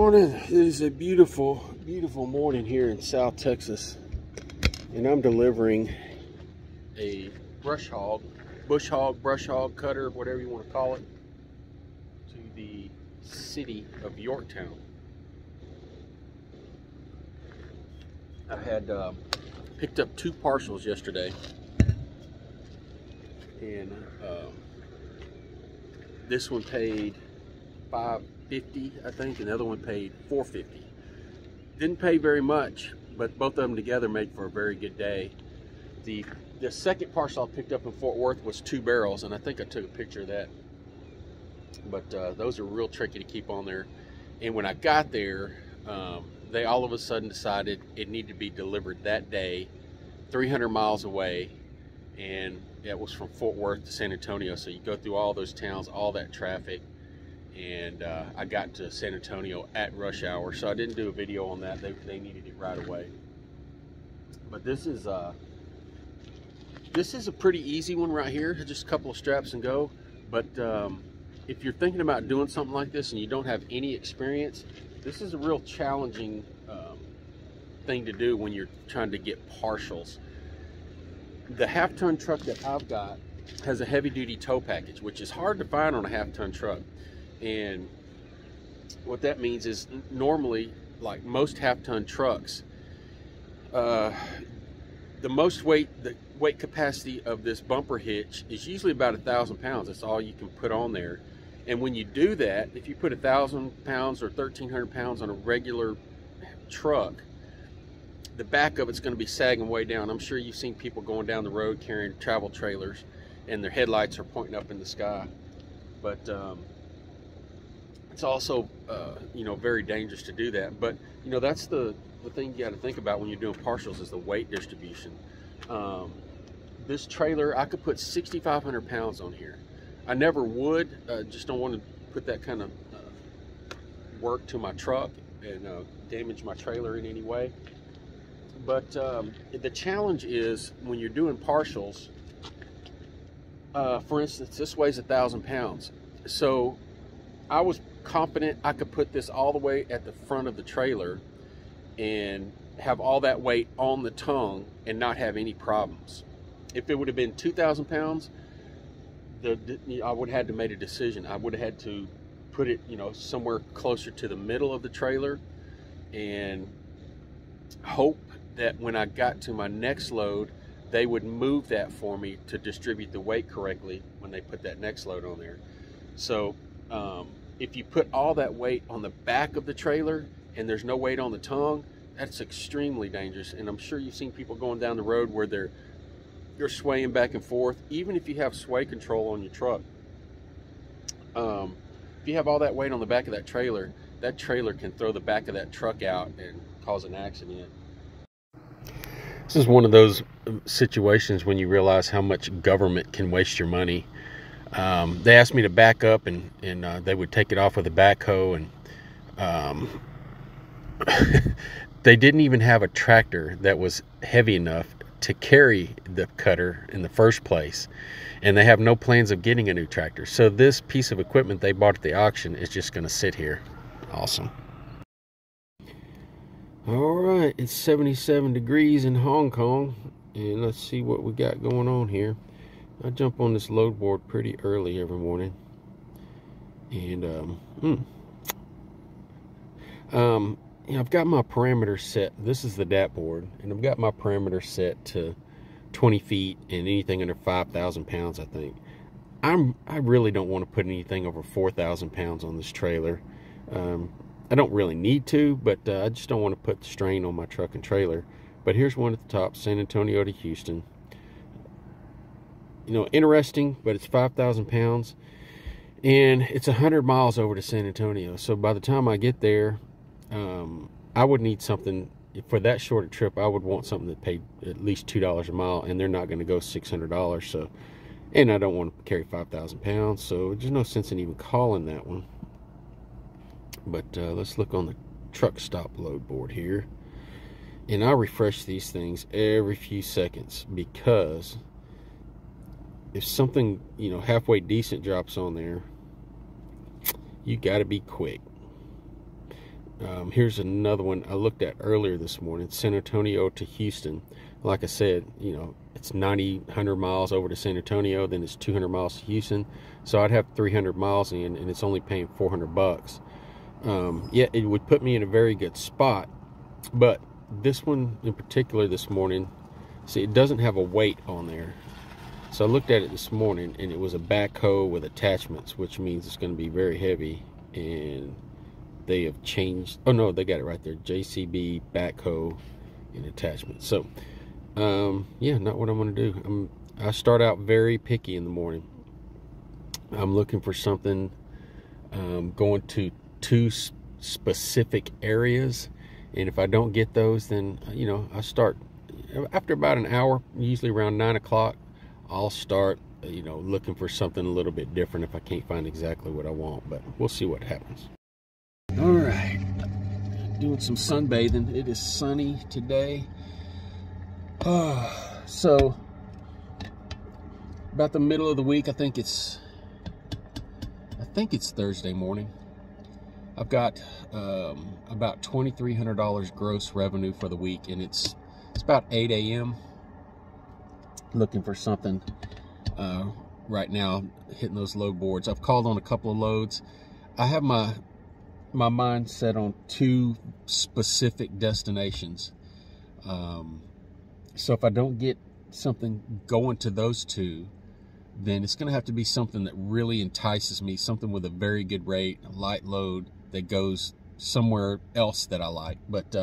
morning. It is a beautiful, beautiful morning here in South Texas, and I'm delivering a bush hog, brush hog cutter, whatever you want to call it, to the city of Yorktown. I had picked up 2 parcels yesterday, and this one paid $550, I think, and the other one paid $450. Didn't pay very much, but both of them together made for a very good day. The second parcel I picked up in Fort Worth was 2 barrels, and I think I took a picture of that. But those are real tricky to keep on there. And when I got there, they all of a sudden decided it needed to be delivered that day, 300 miles away, and it was from Fort Worth to San Antonio. So you go through all those towns, all that traffic, and I got to San Antonio at rush hour, so I didn't do a video on that. They needed it right away. But this is a pretty easy one right here, just a couple of straps and go. But if you're thinking about doing something like this and you don't have any experience, this is a real challenging thing to do when you're trying to get partials. The half-ton truck that I've got has a heavy-duty tow package, which is hard to find on a half-ton truck. And what that means is, normally, like most half-ton trucks, the weight capacity of this bumper hitch is usually about 1,000 pounds. That's all you can put on there. And when you do that, if you put 1,000 pounds or 1,300 pounds on a regular truck, the back of it's going to be sagging way down. I'm sure you've seen people going down the road carrying travel trailers, and their headlights are pointing up in the sky. But it's also, you know, very dangerous to do that. But, you know, that's the thing you got to think about when you're doing partials, is the weight distribution. This trailer, I could put 6,500 pounds on here. I never would, just don't want to put that kind of work to my truck and damage my trailer in any way. But the challenge is when you're doing partials, for instance, this weighs 1,000 pounds. So I was confident I could put this all the way at the front of the trailer and have all that weight on the tongue and not have any problems. If it would have been 2,000 pounds, I would have had to make a decision. I would have had to put it, you know, somewhere closer to the middle of the trailer and hope that when I got to my next load, they would move that for me to distribute the weight correctly when they put that next load on there. So if you put all that weight on the back of the trailer and there's no weight on the tongue, that's extremely dangerous. And I'm sure you've seen people going down the road where they're swaying back and forth. Even if you have sway control on your truck, if you have all that weight on the back of that trailer can throw the back of that truck out and cause an accident. This is one of those situations when you realize how much government can waste your money. They asked me to back up, and they would take it off with a backhoe, and they didn't even have a tractor that was heavy enough to carry the cutter in the first place, and they have no plans of getting a new tractor. So this piece of equipment they bought at the auction is just going to sit here. Awesome. All right, it's 77 degrees in Hong Kong, and let's see what we got going on here. I jump on this load board pretty early every morning, and I've got my parameter set. This is the DAT board, and I've got my parameter set to 20 feet and anything under 5,000 pounds, I think. I really don't want to put anything over 4,000 pounds on this trailer. I don't really need to, but I just don't want to put the strain on my truck and trailer. But here's one at the top, San Antonio to Houston. You know, interesting, but it's 5,000 pounds, and it's 100 miles over to San Antonio. So by the time I get there, I would need something for that short a trip. I would want something that paid at least $2 a mile, and they're not going to go $600. So, and I don't want to carry 5,000 pounds, so there's no sense in even calling that one. But let's look on the truck stop load board here, and I refresh these things every few seconds, because if something, you know, halfway decent drops on there, you got to be quick. Here's another one I looked at earlier this morning, San Antonio to Houston. Like I said, you know, it's 100 miles over to San Antonio, then it's 200 miles to Houston. So I'd have 300 miles in, and it's only paying $400. Yeah, it would put me in a very good spot. But this one in particular this morning, see, it doesn't have a weight on there. So I looked at it this morning, and it was a backhoe with attachments, which means it's going to be very heavy. And they have changed. Oh no, they got it right there. JCB backhoe and attachments. So yeah, not what I'm going to do. I start out very picky in the morning. I'm looking for something, going to 2 specific areas, and if I don't get those, then, you know, I start after about an hour, usually around 9 o'clock. I'll start, you know, looking for something a little bit different if I can't find exactly what I want, but we'll see what happens. All right, doing some sunbathing. It is sunny today. So about the middle of the week, I think it's Thursday morning. I've got about $2,300 gross revenue for the week, and it's about 8 a.m. looking for something right now, hitting those load boards. I've called on a couple of loads. I have my mind set on 2 specific destinations. So if I don't get something going to those 2, then it's going to have to be something that really entices me, something with a very good rate, a light load that goes somewhere else that I like. But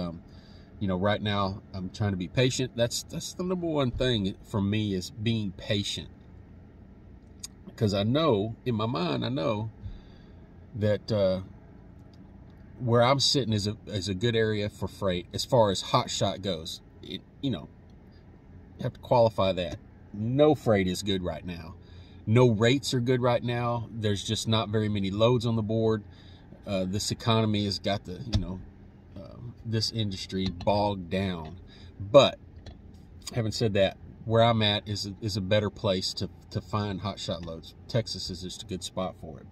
you know, right now I'm trying to be patient. That's the number one thing for me, is being patient, because I know in my mind, I know that where I'm sitting is a good area for freight as far as Hotshot goes. You know, you have to qualify that. No freight is good right now. No rates are good right now. There's just not very many loads on the board. This economy has got the, you know, this industry bogged down. But having said that, where I'm at is a better place to find Hotshot loads. Texas is just a good spot for it.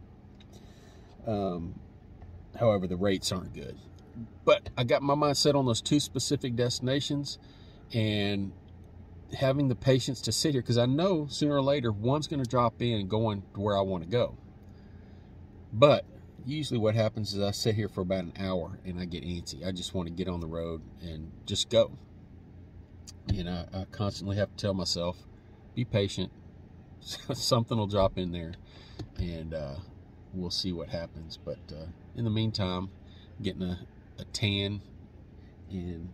However, the rates aren't good. But I got my mind set on those 2 specific destinations, and having the patience to sit here, because I know sooner or later one's going to drop in and going to where I want to go. But usually what happens is I sit here for about an hour and I get antsy. I just want to get on the road and just go. And I constantly have to tell myself, be patient. Something will drop in there, and we'll see what happens. But in the meantime, getting a tan and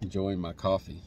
enjoying my coffee.